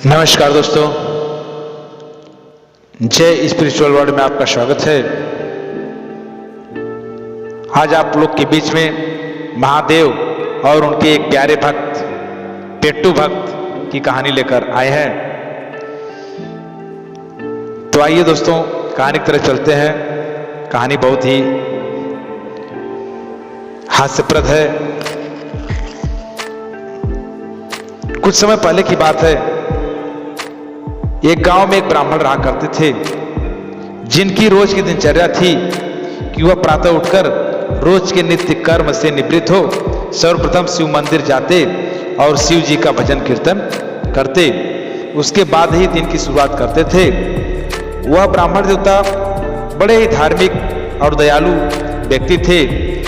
नमस्कार दोस्तों, जय स्पिरिचुअल वर्ल्ड में आपका स्वागत है। आज आप लोग के बीच में महादेव और उनके एक प्यारे भक्त पेट्टू भक्त की कहानी लेकर आए हैं। तो आइए दोस्तों, कहानी की तरफ चलते हैं। कहानी बहुत ही हास्यप्रद है। कुछ समय पहले की बात है। एक गांव में एक ब्राह्मण रहा करते थे, जिनकी रोज की दिनचर्या थी कि वह प्रातः उठकर रोज के नित्य कर्म से निवृत्त हो सर्वप्रथम शिव मंदिर जाते और शिव जी का भजन कीर्तन करते। उसके बाद ही दिन की शुरुआत करते थे। वह ब्राह्मण देवता बड़े ही धार्मिक और दयालु व्यक्ति थे।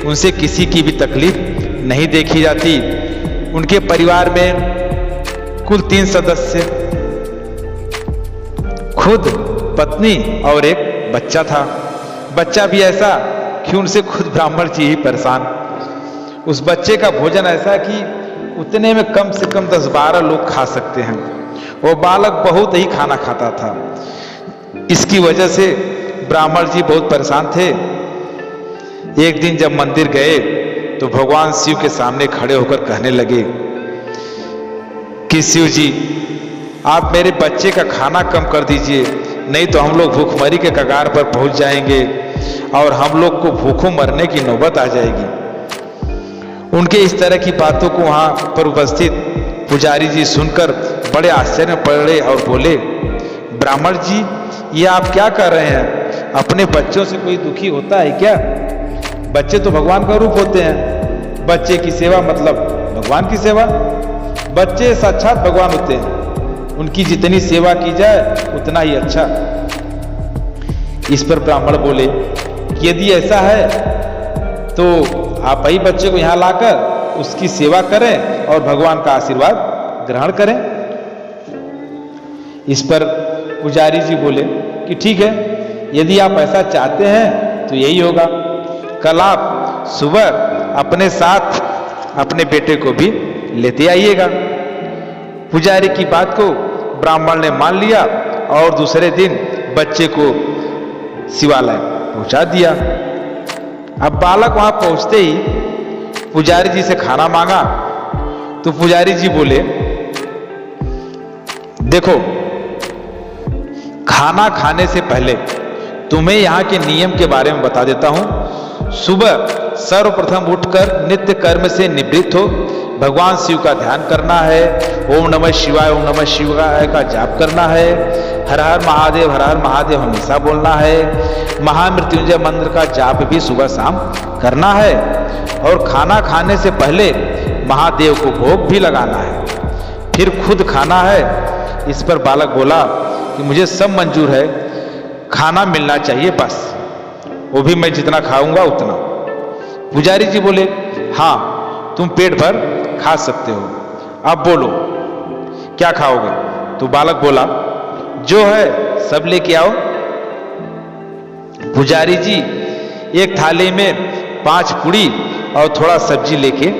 उनसे किसी की भी तकलीफ नहीं देखी जाती। उनके परिवार में कुल 3 सदस्य, खुद पत्नी और एक बच्चा था। बच्चा भी ऐसा कि उनसे खुद ब्राह्मण जी ही परेशान। उस बच्चे का भोजन ऐसा कि उतने में कम से कम 10-12 लोग खा सकते हैं। वो बालक बहुत ही खाना खाता था। इसकी वजह से ब्राह्मण जी बहुत परेशान थे। एक दिन जब मंदिर गए तो भगवान शिव के सामने खड़े होकर कहने लगे कि शिव जी, आप मेरे बच्चे का खाना कम कर दीजिए, नहीं तो हम लोग भूखमरी के कगार पर पहुंच जाएंगे और हम लोग को भूखों मरने की नौबत आ जाएगी। उनके इस तरह की बातों को वहां पर उपस्थित पुजारी जी सुनकर बड़े आश्चर्य में पड़े और बोले, ब्राह्मण जी, ये आप क्या कर रहे हैं? अपने बच्चों से कोई दुखी होता है क्या? बच्चे तो भगवान का रूप होते हैं। बच्चे की सेवा मतलब भगवान की सेवा। बच्चे साक्षात भगवान होते हैं। उनकी जितनी सेवा की जाए उतना ही अच्छा। इस पर ब्राह्मण बोले कि यदि ऐसा है तो आप ही बच्चे को यहाँ लाकर उसकी सेवा करें और भगवान का आशीर्वाद ग्रहण करें। इस पर पुजारी जी बोले कि ठीक है, यदि आप ऐसा चाहते हैं तो यही होगा। कल आप सुबह अपने साथ अपने बेटे को भी लेते आइएगा। पुजारी की बात को ब्राह्मण ने मान लिया और दूसरे दिन बच्चे को शिवालय पहुंचा दिया। अब बालक वहां पहुंचते ही पुजारी जी से खाना मांगा तो पुजारी जी बोले, देखो, खाना खाने से पहले तुम्हें यहाँ के नियम के बारे में बता देता हूं। सुबह सर्वप्रथम उठकर नित्य कर्म से निवृत्त हो भगवान शिव का ध्यान करना है। ओम नमः शिवाय, ओम नमः शिवाय का जाप करना है। हर हर महादेव हमेशा बोलना है। महामृत्युंजय मंत्र का जाप भी सुबह शाम करना है। और खाना खाने से पहले महादेव को भोग भी लगाना है, फिर खुद खाना है। इस पर बालक बोला कि मुझे सब मंजूर है, खाना मिलना चाहिए बस, वो भी मैं जितना खाऊंगा उतना। पुजारी जी बोले, हाँ, तुम पेट भर खा सकते हो। अब बोलो क्या खाओगे? तो बालक बोला, जो है सब लेके आओ। पुजारी जी एक थाली में 5 पूड़ी और थोड़ा सब्जी लेके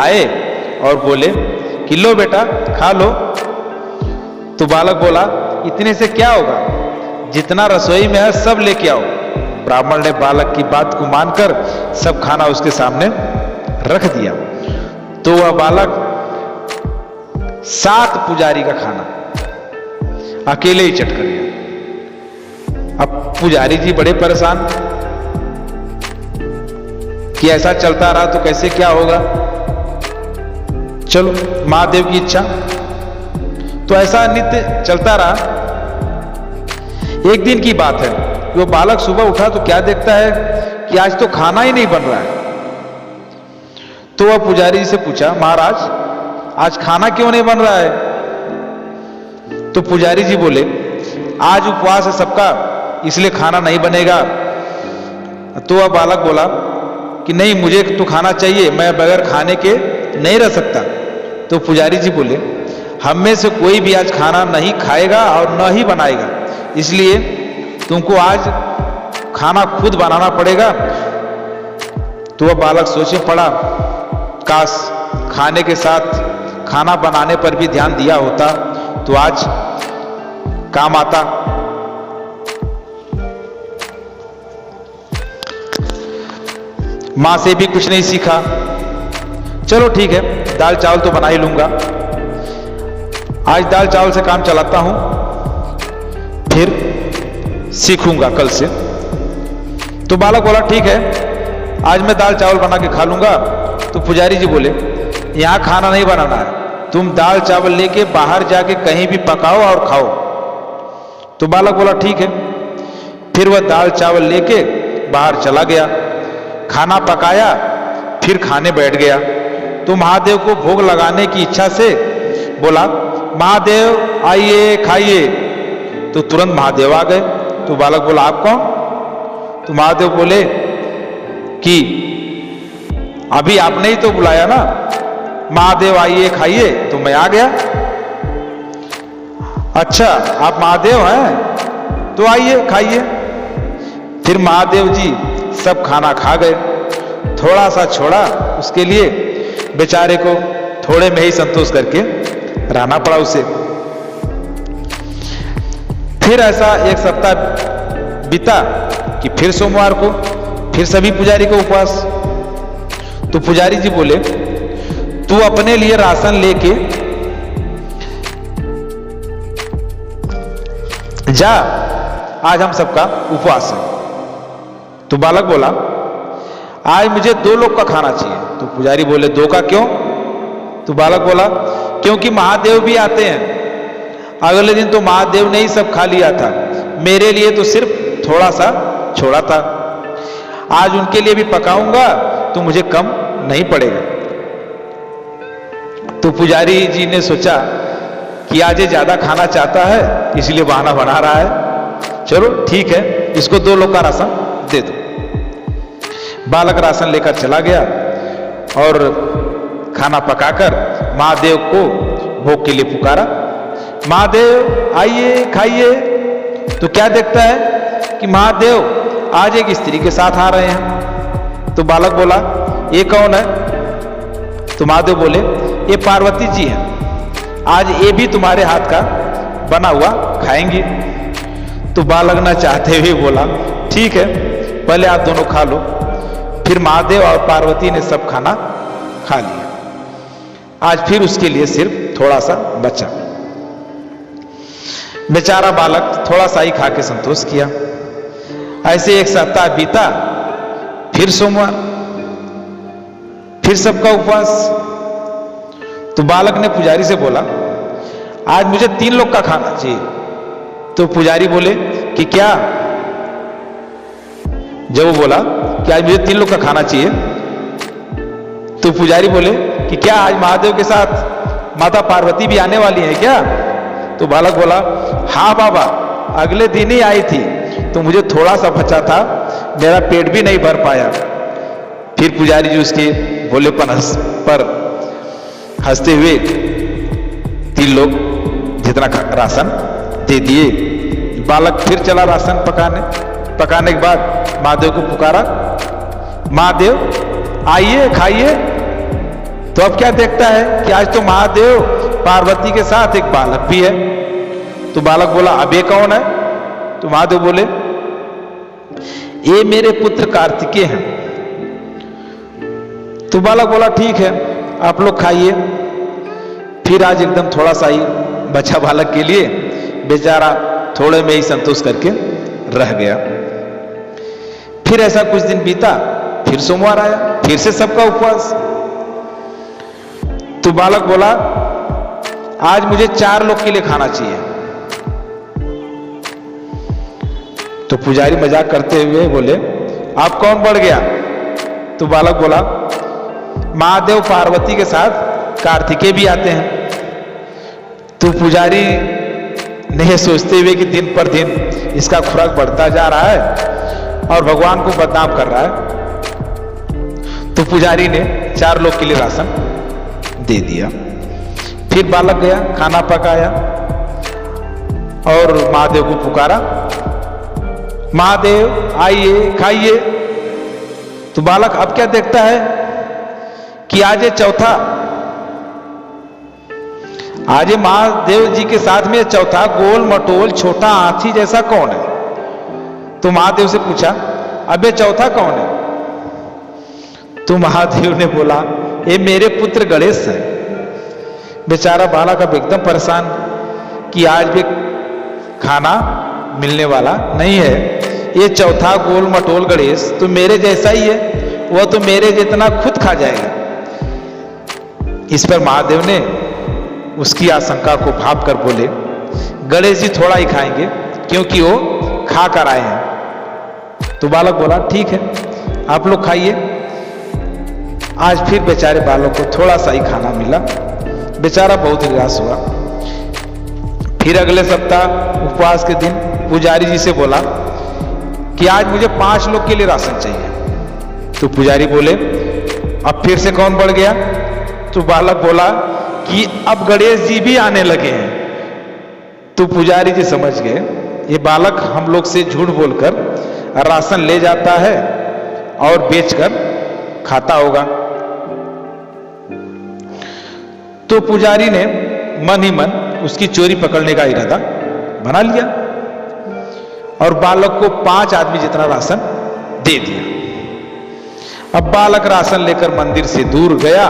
आए और बोले कि लो बेटा, खा लो। तो बालक बोला, इतने से क्या होगा? जितना रसोई में है सब लेके आओ। ब्राह्मण ने बालक की बात को मानकर सब खाना उसके सामने रख दिया। तो वह बालक 7 पुजारी का खाना अकेले ही चट कर गया। अब पुजारी जी बड़े परेशान कि ऐसा चलता रहा तो कैसे क्या होगा। चलो, महादेव की इच्छा। तो ऐसा नित्य चलता रहा। एक दिन की बात है, वो बालक सुबह उठा तो क्या देखता है कि आज तो खाना ही नहीं बन रहा है। तो वह पुजारी जी से पूछा, महाराज, आज खाना क्यों नहीं बन रहा है? तो पुजारी जी बोले, आज उपवास है सबका, इसलिए खाना नहीं बनेगा। तो वह बालक बोला कि नहीं, मुझे तो खाना चाहिए, मैं बगैर खाने के नहीं रह सकता। तो पुजारी जी बोले, हम में से कोई भी आज खाना नहीं खाएगा और न ही बनाएगा, इसलिए तुमको आज खाना खुद बनाना पड़ेगा। तो वह बालक सोच में पड़ा, काश खाने के साथ खाना बनाने पर भी ध्यान दिया होता तो आज काम आता। मां से भी कुछ नहीं सीखा। चलो ठीक है, दाल चावल तो बना ही लूंगा, आज दाल चावल से काम चलाता हूं, फिर सीखूंगा कल से। तो बालक बोला ठीक है, आज मैं दाल चावल बना के खा लूंगा। तो पुजारी जी बोले यहां खाना नहीं बनाना है, तुम दाल चावल लेके बाहर जाके कहीं भी पकाओ और खाओ। तो बालक बोला ठीक है। फिर वह दाल चावल लेके बाहर चला गया, खाना पकाया, फिर खाने बैठ गया। तो महादेव को भोग लगाने की इच्छा से बोला महादेव आइए खाइए। तो तुरंत महादेव आ गए। तो बालक बोला आप कौन? तो महादेव बोले कि अभी आपने ही तो बुलाया ना, महादेव आइए खाइए, तो मैं आ गया। अच्छा आप महादेव हैं, तो आइए खाइए। फिर महादेव जी सब खाना खा गए, थोड़ा सा छोड़ा, उसके लिए बेचारे को थोड़े में ही संतोष करके रहना पड़ा उसे। फिर ऐसा एक सप्ताह बीता कि फिर सोमवार को फिर सभी पुजारी को उपवास। तो पुजारी जी बोले तू अपने लिए राशन लेके जा, आज हम सबका उपवास है। तो बालक बोला आज मुझे 2 लोग का खाना चाहिए। तो पुजारी बोले 2 का क्यों? तो बालक बोला क्योंकि महादेव भी आते हैं, अगले दिन तो महादेव ने ही सब खा लिया था, मेरे लिए तो सिर्फ थोड़ा सा छोड़ा था, आज उनके लिए भी पकाऊंगा तो मुझे कम नहीं पड़ेगा। तो पुजारी जी ने सोचा कि आज ये ज्यादा खाना चाहता है, इसलिए बहाना बना रहा है, चलो ठीक है इसको 2 लोग का राशन दे दो। बालक राशन लेकर चला गया और खाना पकाकर महादेव को भोग के लिए पुकारा, महादेव आइए खाइए। तो क्या देखता है कि महादेव आज एक स्त्री के साथ आ रहे हैं। तो बालक बोला ये कौन है? तो महादेव बोले ये पार्वती जी हैं, आज ये भी तुम्हारे हाथ का बना हुआ खाएंगी। तो बालक ना चाहते हुए बोला ठीक है पहले आप दोनों खा लो। फिर महादेव और पार्वती ने सब खाना खा लिया, आज फिर उसके लिए सिर्फ थोड़ा सा बचा। बेचारा बालक थोड़ा सा ही खा के संतोष किया। ऐसे एक सप्ताह बीता, फिर सोमवार, फिर सबका उपवास। तो बालक ने पुजारी से बोला आज मुझे 3 लोग का खाना चाहिए। तो पुजारी बोले कि क्या? जब वो बोला कि आज मुझे 3 लोग का खाना चाहिए, तो पुजारी बोले कि क्या आज महादेव के साथ माता पार्वती भी आने वाली है क्या? तो बालक बोला हाँ बाबा, अगले दिन ही आई थी, तो मुझे थोड़ा सा बचा था, मेरा पेट भी नहीं भर पाया। फिर पुजारी जी उसके भोलेपन पर हंसते हुए 3 लोग जितना राशन दे दिए। बालक फिर चला राशन पकाने के बाद महादेव को पुकारा, महादेव आइए खाइए। तो अब क्या देखता है कि आज तो महादेव पार्वती के साथ एक बालक भी है। तो बालक बोला अब ये कौन है? तो महादेव बोले ये मेरे पुत्र कार्तिकेय हैं। तो बालक बोला ठीक है आप लोग खाइए। फिर आज एकदम थोड़ा सा ही बचा बालक के लिए, बेचारा थोड़े में ही संतोष करके रह गया। फिर ऐसा कुछ दिन बीता, फिर सोमवार आया, फिर से सबका उपवास। तो बालक बोला आज मुझे 4 लोग के लिए खाना चाहिए। तो पुजारी मजाक करते हुए बोले आप कौन बढ़ गया? तो बालक बोला महादेव पार्वती के साथ कार्तिकेय भी आते हैं। तो पुजारी ने सोचते हुए कि दिन पर दिन इसका खुराक बढ़ता जा रहा है और भगवान को बदनाम कर रहा है, तो पुजारी ने 4 लोग के लिए राशन दे दिया। फिर बालक गया, खाना पकाया और महादेव को पुकारा, महादेव आइए खाइए। तो बालक अब क्या देखता है कि आज ये चौथा आज ये महादेव जी के साथ में चौथा गोल मटोल छोटा हाथी जैसा कौन है? तो महादेव से पूछा, अब ये चौथा कौन है? तो महादेव ने बोला, ये मेरे पुत्र गणेश है। बेचारा बालक अब एकदम परेशान कि आज भी खाना मिलने वाला नहीं है। ये चौथा गोल मटोल गणेश तो मेरे जैसा ही है, वह तो मेरे जितना खुद खा जाएगा। इस पर महादेव ने उसकी आशंका को भाप कर बोले, गणेश जी थोड़ा ही खाएंगे क्योंकि वो खा कर आए हैं। तो बालक बोला, ठीक है आप लोग खाइए। आज फिर बेचारे बालक को थोड़ा सा ही खाना मिला। बेचारा बहुत निराश हुआ। फिर अगले सप्ताह उपवास के दिन पुजारी जी से बोला कि आज मुझे 5 लोग के लिए राशन चाहिए। तो पुजारी बोले, अब फिर से कौन बढ़ गया? तो बालक बोला कि अब गणेश जी भी आने लगे हैं। तो पुजारी जी समझ गए ये बालक हम लोग से झूठ बोलकर राशन ले जाता है और बेचकर खाता होगा। तो पुजारी ने मन ही मन उसकी चोरी पकड़ने का इरादा बना लिया और बालक को 5 आदमी जितना राशन दे दिया। अब बालक राशन लेकर मंदिर से दूर गया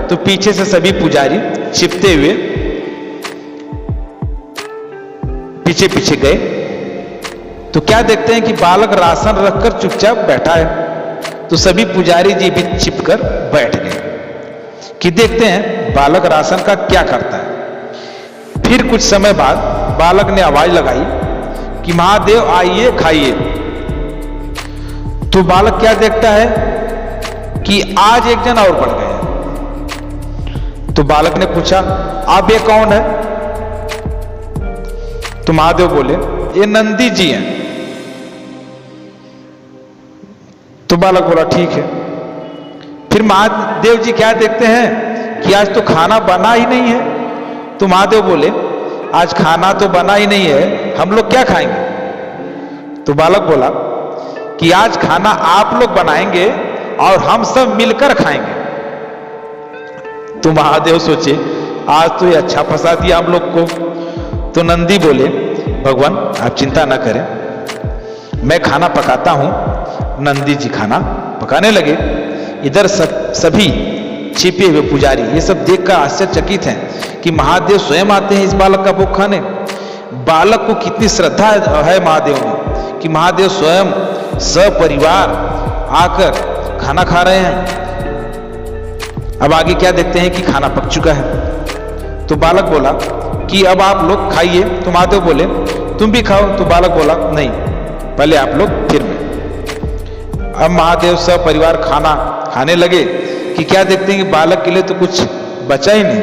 तो पीछे से सभी पुजारी छिपते हुए पीछे पीछे गए। तो क्या देखते हैं कि बालक राशन रखकर चुपचाप बैठा है। तो सभी पुजारी जी भी छिपकर बैठ गए कि देखते हैं बालक राशन का क्या करता है। फिर कुछ समय बाद बालक ने आवाज लगाई कि महादेव आइए खाइए। तो बालक क्या देखता है कि आज एक जन और बढ़ गए हैं। तो बालक ने पूछा, आप ये कौन है? तो महादेव बोले, ये नंदी जी हैं। तो बालक बोला, ठीक है। फिर महादेव जी क्या देखते हैं कि आज तो खाना बना ही नहीं है। तो महादेव बोले, आज खाना तो बना ही नहीं है, हम लोग क्या खाएंगे? तो बालक बोला कि आज खाना आप लोग बनाएंगे और हम सब मिलकर खाएंगे। तो महादेव सोचे, आज तो ये अच्छा फंसा दिया हम लोग को। तो नंदी बोले, भगवान आप चिंता ना करें, मैं खाना पकाता हूं। नंदी जी खाना पकाने लगे। इधर सभी छिपे हुए पुजारी ये सब देखकर आश्चर्यचकित हैं कि महादेव स्वयं आते हैं इस बालक का भोग खाने। बालक को कितनी श्रद्धा है महादेव में कि महादेव स्वयं सपरिवार आकर खाना खा रहे हैं। अब आगे क्या देखते हैं कि खाना पक चुका है। तो बालक बोला कि अब आप लोग खाइए। तो महादेव बोले, तुम भी खाओ। तो बालक बोला, नहीं पहले आप लोग फिर मैं। अब महादेव सब परिवार खाना खाने लगे कि क्या देखते हैं कि बालक के लिए तो कुछ बचा ही नहीं।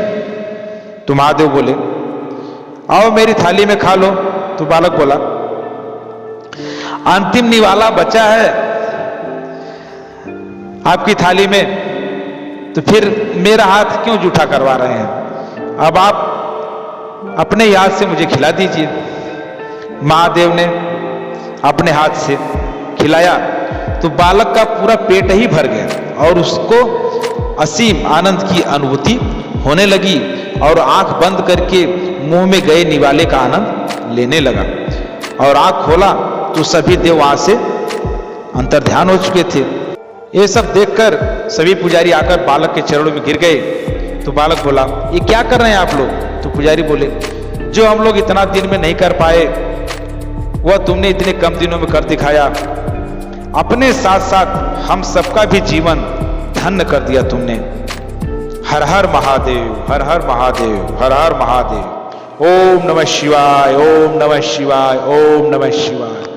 तो महादेव बोले, आओ मेरी थाली में खा लो। तो बालक बोला, अंतिम निवाला बचा है आपकी थाली में, तो फिर मेरा हाथ क्यों जूठा करवा रहे हैं? अब आप अपने याद से मुझे खिला दीजिए। महादेव ने अपने हाथ से खिलाया तो बालक का पूरा पेट ही भर गया और उसको असीम आनंद की अनुभूति होने लगी और आंख बंद करके मुंह में गए निवाले का आनंद लेने लगा। और आंख खोला तो सभी देव वहां से अंतर्ध्यान हो चुके थे। ये सब देखकर सभी पुजारी आकर बालक के चरणों में गिर गए। तो बालक बोला, ये क्या कर रहे हैं आप लोग? तो पुजारी बोले, जो हम लोग इतना दिन में नहीं कर पाए वह तुमने इतने कम दिनों में कर दिखाया। अपने साथ साथ हम सबका भी जीवन धन्य कर दिया तुमने। हर हर महादेव, हर हर महादेव, हर हर महादेव। ओम नमः शिवाय, ओम नमः शिवाय, ओम नमः शिवाय।